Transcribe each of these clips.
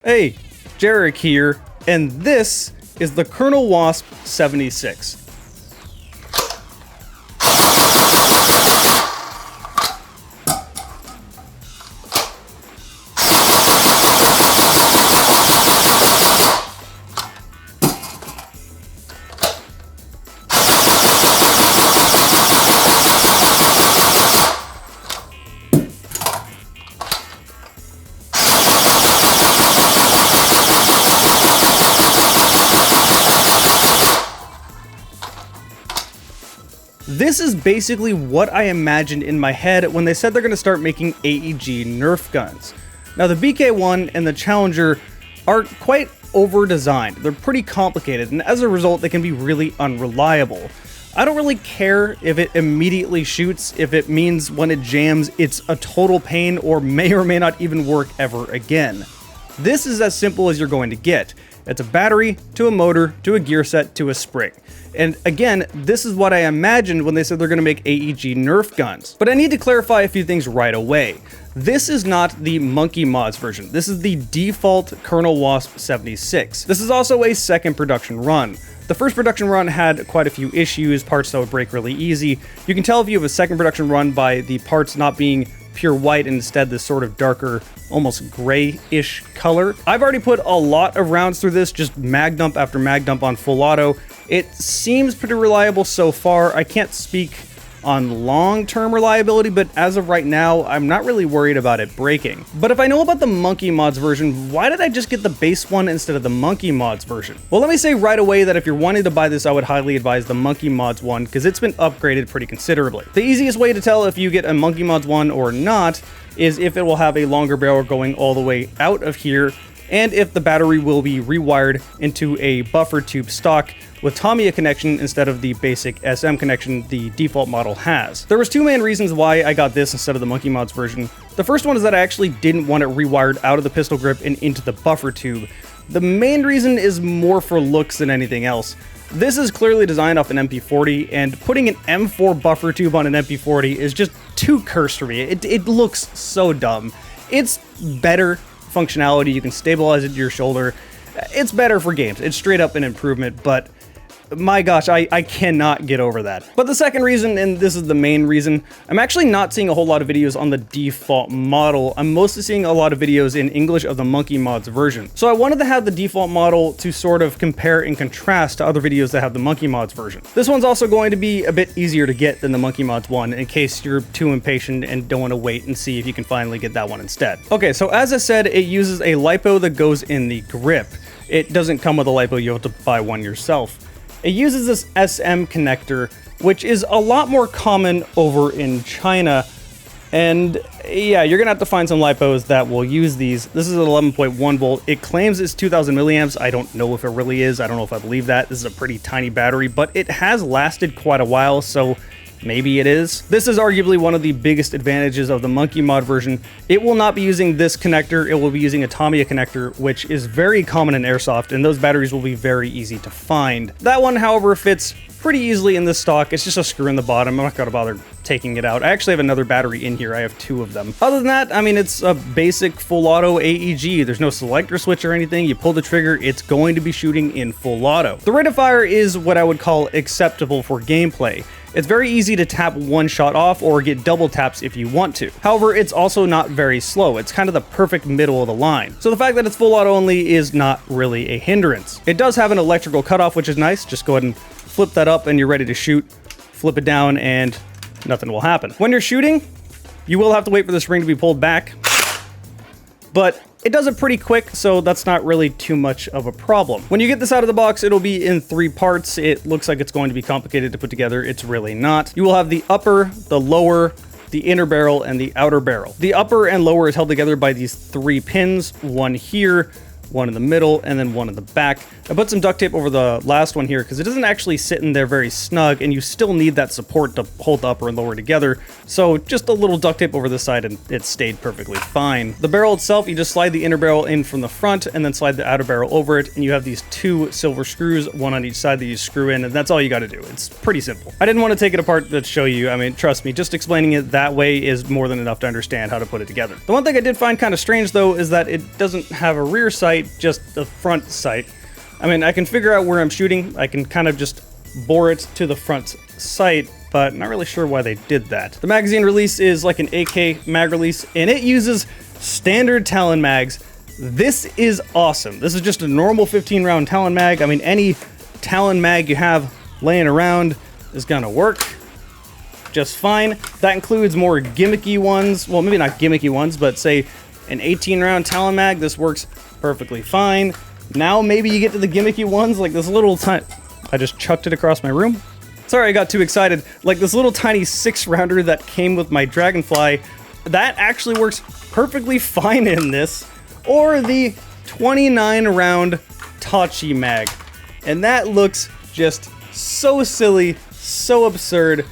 Hey, Jarek here, and this is the Colonel Wasp 76. This is basically what I imagined in my head when they said they're going to start making AEG Nerf guns. Now the BK1 and the Challenger are quite over-designed. They're pretty complicated, and as a result they can be really unreliable. I don't really care if it immediately shoots, if it means when it jams it's a total pain or may not even work ever again. This is as simple as you're going to get. It's a battery, to a motor, to a gear set, to a spring. And again, this is what I imagined when they said they're going to make AEG Nerf guns. But I need to clarify a few things right away. This is not the Monkey Mods version. This is the default Colonel Wasp 76. This is also a second production run. The first production run had quite a few issues, parts that would break really easy. You can tell if you have a second production run by the parts not being pure white and instead this sort of darker, almost gray-ish color. I've already put a lot of rounds through this, just mag dump after mag dump on full auto. It seems pretty reliable so far. I can't speak on long-term reliability, but as of right now, I'm not really worried about it breaking. But if I know about the Monkey Mods version, why did I just get the base one instead of the Monkey Mods version? Well, let me say right away that if you're wanting to buy this, I would highly advise the Monkey Mods one, because it's been upgraded pretty considerably. The easiest way to tell if you get a Monkey Mods one or not is if it will have a longer barrel going all the way out of here, and if the battery will be rewired into a buffer tube stock with Tamiya connection instead of the basic SM connection the default model has. There was two main reasons why I got this instead of the Monkey Mods version. The first one is that I actually didn't want it rewired out of the pistol grip and into the buffer tube. The main reason is more for looks than anything else. This is clearly designed off an MP40, and putting an M4 buffer tube on an MP40 is just too cursed for me. It looks so dumb. It's better functionality, you can stabilize it to your shoulder. It's better for games. It's straight up an improvement, but my gosh, I cannot get over that. But the second reason, and this is the main reason, I'm actually not seeing a whole lot of videos on the default model. I'm mostly seeing a lot of videos in English of the Monkey Mods version. So I wanted to have the default model to sort of compare and contrast to other videos that have the Monkey Mods version. This one's also going to be a bit easier to get than the Monkey Mods one in case you're too impatient and don't want to wait and see if you can finally get that one instead. Okay, so as I said, it uses a LiPo that goes in the grip. It doesn't come with a LiPo, you have to buy one yourself. It uses this SM connector, which is a lot more common over in China. And yeah, you're gonna have to find some LiPos that will use these. This is an 11.1 volt. It claims it's 2000 milliamps. I don't know if it really is. I don't know if I believe that. This is a pretty tiny battery, but it has lasted quite a while, so maybe it is. This is arguably one of the biggest advantages of the Monkey Mod version. It will not be using this connector, it will be using a Tamiya connector, which is very common in airsoft, and those batteries will be very easy to find. That one, however, fits pretty easily in this stock. It's just a screw in the bottom. I'm not gonna bother taking it out. I actually have another battery in here. I have two of them. Other than that, I mean, it's a basic full auto AEG. There's no selector switch or anything. You pull the trigger, it's going to be shooting in full auto. The rate of fire is what I would call acceptable for gameplay. It's very easy to tap one shot off or get double taps if you want to. However, it's also not very slow. It's kind of the perfect middle of the line. So the fact that it's full auto only is not really a hindrance. It does have an electrical cutoff, which is nice. Just go ahead and flip that up and you're ready to shoot. Flip it down and nothing will happen. When you're shooting, you will have to wait for the spring to be pulled back, but it does it pretty quick, so that's not really too much of a problem. When you get this out of the box, it'll be in 3 parts. It looks like it's going to be complicated to put together. It's really not. You will have the upper, the lower, the inner barrel, and the outer barrel. The upper and lower is held together by these 3 pins, one here, one in the middle, and then one in the back. I put some duct tape over the last one here because it doesn't actually sit in there very snug, and you still need that support to hold the upper and lower together. So just a little duct tape over the side and it stayed perfectly fine. The barrel itself, you just slide the inner barrel in from the front and then slide the outer barrel over it, and you have these two silver screws, one on each side that you screw in, and that's all you got to do. It's pretty simple. I didn't want to take it apart to show you. I mean, trust me, just explaining it that way is more than enough to understand how to put it together. The one thing I did find kind of strange though is that it doesn't have a rear sight, just the front sight. I mean, I can figure out where I'm shooting. I can kind of just bore it to the front sight, but not really sure why they did that. The magazine release is like an AK mag release, and it uses standard Talon mags. This is awesome. This is just a normal 15 round Talon mag. I mean, any Talon mag you have laying around is gonna work just fine. That includes more gimmicky ones. Well, maybe not gimmicky ones, but say an 18 round Talon mag. This works perfectly fine. Now maybe you get to the gimmicky ones, like this little tiny... I just chucked it across my room. Sorry, I got too excited. Like this little tiny 6-rounder that came with my Dragonfly, that actually works perfectly fine in this. Or the 29 round Tachi mag. And that looks just so silly, so absurd.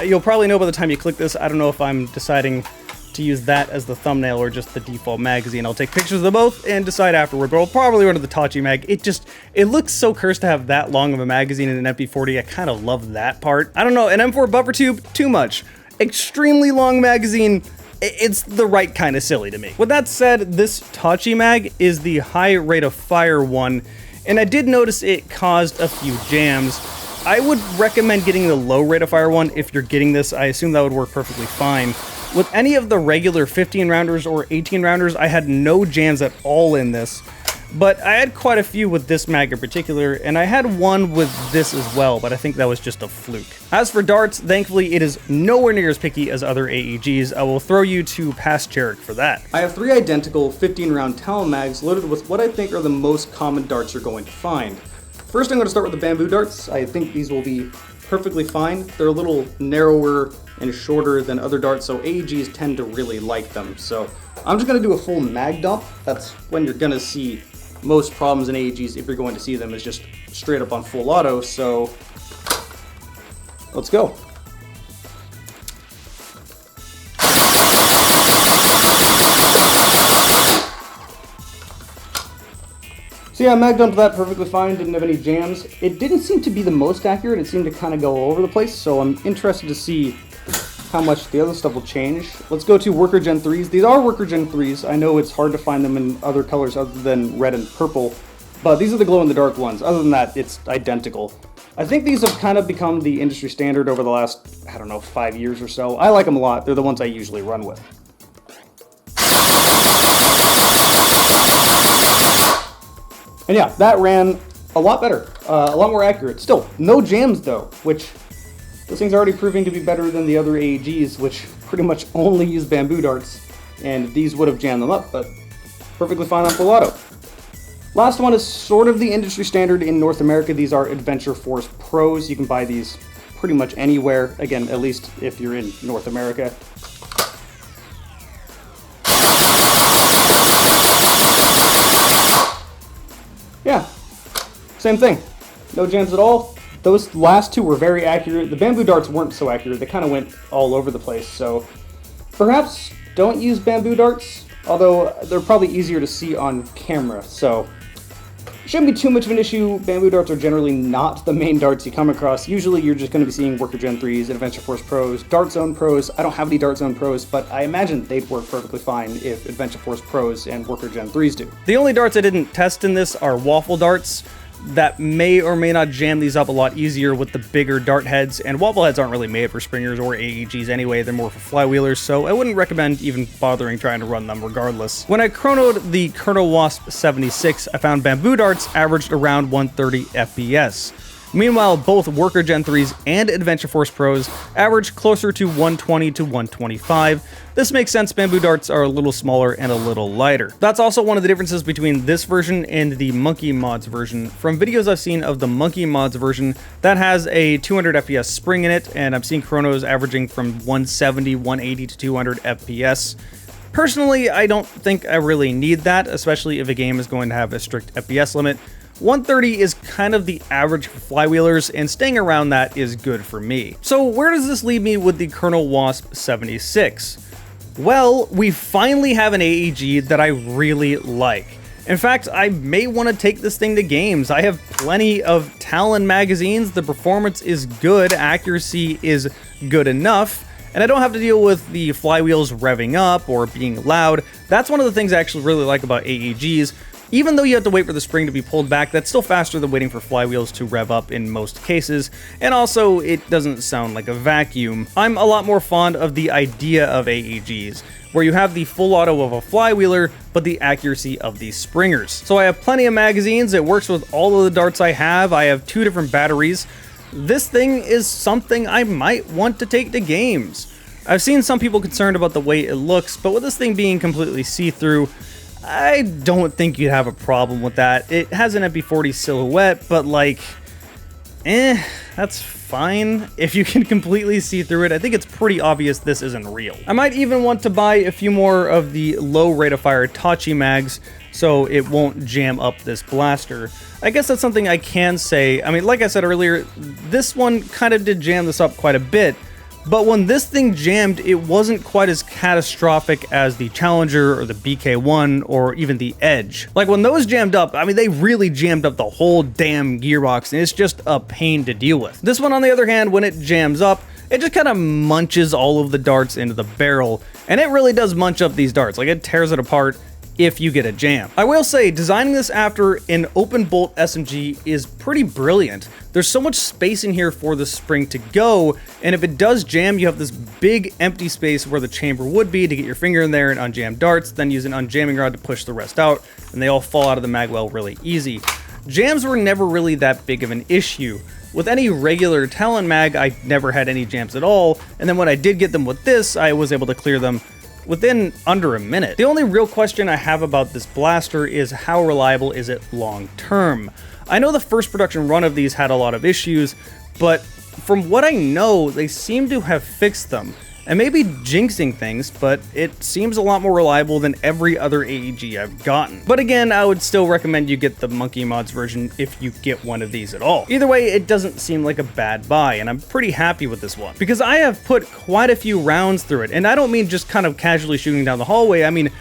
You'll probably know by the time you click this. I don't know if I'm deciding to use that as the thumbnail or just the default magazine. I'll take pictures of them both and decide afterward, but I'll probably run to the Tachi mag. It looks so cursed to have that long of a magazine in an MP40. I kind of love that part. I don't know, an M4 buffer tube, too much. Extremely long magazine, it's the right kind of silly to me. With that said, this Tachi mag is the high rate of fire one, and I did notice it caused a few jams. I would recommend getting the low rate of fire one if you're getting this. I assume that would work perfectly fine. With any of the regular 15 rounders or 18 rounders, I had no jams at all in this, but I had quite a few with this mag in particular, and I had one with this as well, but I think that was just a fluke. As for darts, thankfully it is nowhere near as picky as other AEGs. I will throw you to past Jarek for that. I have 3 identical 15 round Talon mags loaded with what I think are the most common darts you're going to find. First, I'm going to start with the bamboo darts. I think these will be perfectly fine. They're a little narrower and shorter than other darts, so AEGs tend to really like them. So I'm just going to do a full mag dump. That's when you're going to see most problems in AEGs, if you're going to see them, is just straight up on full auto. So let's go. So yeah, mag dumped that perfectly fine, didn't have any jams. It didn't seem to be the most accurate, it seemed to kind of go all over the place, so I'm interested to see how much the other stuff will change. Let's go to Worker Gen 3s. These are Worker Gen 3s. I know it's hard to find them in other colors other than red and purple, but these are the glow-in-the-dark ones. Other than that, it's identical. I think these have kind of become the industry standard over the last, I don't know, 5 years or so. I like them a lot. They're the ones I usually run with. And yeah, that ran a lot better, a lot more accurate. Still, no jams though, which this thing's already proving to be better than the other AEGs, which pretty much only use bamboo darts, and these would have jammed them up, but perfectly fine on full auto. Last one is sort of the industry standard in North America. These are Adventure Force Pros. You can buy these pretty much anywhere, again, at least if you're in North America. Yeah, same thing. No jams at all. Those last two were very accurate. The bamboo darts weren't so accurate. They kind of went all over the place. So perhaps don't use bamboo darts, although they're probably easier to see on camera. So shouldn't be too much of an issue. Bamboo darts are generally not the main darts you come across. Usually you're just going to be seeing Worker Gen 3s, Adventure Force Pros, Dart Zone Pros. I don't have any Dart Zone Pros, but I imagine they'd work perfectly fine if Adventure Force Pros and Worker Gen 3s do. The only darts I didn't test in this are waffle darts. That may or may not jam these up a lot easier with the bigger dart heads, and waffle heads aren't really made for springers or AEGs anyway, they're more for flywheelers, so I wouldn't recommend even bothering trying to run them regardless. When I chronoed the Colonel Wasp 76, I found bamboo darts averaged around 130 FPS. Meanwhile, both Worker Gen 3s and Adventure Force Pros average closer to 120 to 125. This makes sense, bamboo darts are a little smaller and a little lighter. That's also one of the differences between this version and the Monkey Mods version. From videos I've seen of the Monkey Mods version, that has a 200 FPS spring in it, and I'm seeing chronos averaging from 170, 180 to 200 FPS. Personally, I don't think I really need that, especially if a game is going to have a strict FPS limit. 130 is kind of the average for flywheelers, and staying around that is good for me. So where does this leave me with the Colonel Wasp 76? Well, we finally have an AEG that I really like. In fact, I may want to take this thing to games. I have plenty of Talon magazines, the performance is good, accuracy is good enough, and I don't have to deal with the flywheels revving up or being loud. That's one of the things I actually really like about AEGs. Even though you have to wait for the spring to be pulled back, that's still faster than waiting for flywheels to rev up in most cases, and also it doesn't sound like a vacuum. I'm a lot more fond of the idea of AEGs, where you have the full auto of a flywheeler, but the accuracy of the springers. So I have plenty of magazines, it works with all of the darts I have 2 different batteries. This thing is something I might want to take to games. I've seen some people concerned about the way it looks, but with this thing being completely see-through, I don't think you'd have a problem with that. It has an MP40 silhouette, but like, that's fine. If you can completely see through it, I think it's pretty obvious this isn't real. I might even want to buy a few more of the low rate of fire Tachi mags so it won't jam up this blaster. I guess that's something I can say. I mean, like I said earlier, this one kind of did jam this up quite a bit, but when this thing jammed, it wasn't quite as catastrophic as the Challenger or the BK1 or even the Edge. Like when those jammed up, I mean, they really jammed up the whole damn gearbox, and it's just a pain to deal with. This one, on the other hand, when it jams up, it just kind of munches all of the darts into the barrel, and it really does munch up these darts. Like, it tears it apart if you get a jam. I will say, designing this after an open bolt SMG is pretty brilliant. There's so much space in here for the spring to go, and if it does jam, you have this big empty space where the chamber would be to get your finger in there and unjam darts, then use an unjamming rod to push the rest out, and they all fall out of the magwell really easy. Jams were never really that big of an issue. With any regular Talon mag, I never had any jams at all, and then when I did get them with this, I was able to clear them within under a minute. The only real question I have about this blaster is how reliable is it long term? I know the first production run of these had a lot of issues, but from what I know, they seem to have fixed them. I may be jinxing things, but it seems a lot more reliable than every other AEG I've gotten. But again, I would still recommend you get the Monkey Mods version if you get one of these at all. Either way, it doesn't seem like a bad buy, and I'm pretty happy with this one. Because I have put quite a few rounds through it, and I don't mean just kind of casually shooting down the hallway, I mean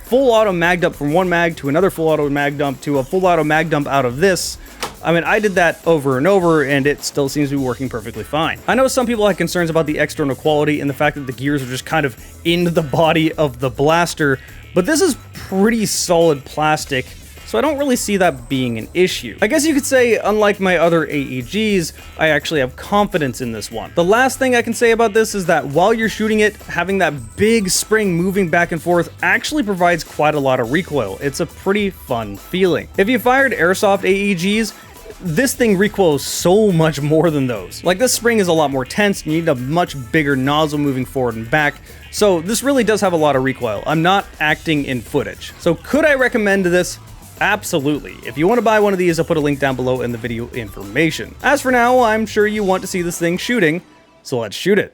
full auto mag dump from one mag to another full auto mag dump to a full auto mag dump out of this. I mean, I did that over and over, and it still seems to be working perfectly fine. I know some people had concerns about the external quality and the fact that the gears are just kind of in the body of the blaster, but this is pretty solid plastic, so I don't really see that being an issue. I guess you could say, unlike my other AEGs, I actually have confidence in this one. The last thing I can say about this is that while you're shooting it, having that big spring moving back and forth actually provides quite a lot of recoil. It's a pretty fun feeling. If you fired airsoft AEGs, this thing recoils so much more than those. Like, this spring is a lot more tense, you need a much bigger nozzle moving forward and back, so this really does have a lot of recoil. I'm not acting in footage. So could I recommend this? Absolutely. If you want to buy one of these, I'll put a link down below in the video information. As for now, I'm sure you want to see this thing shooting, so let's shoot it.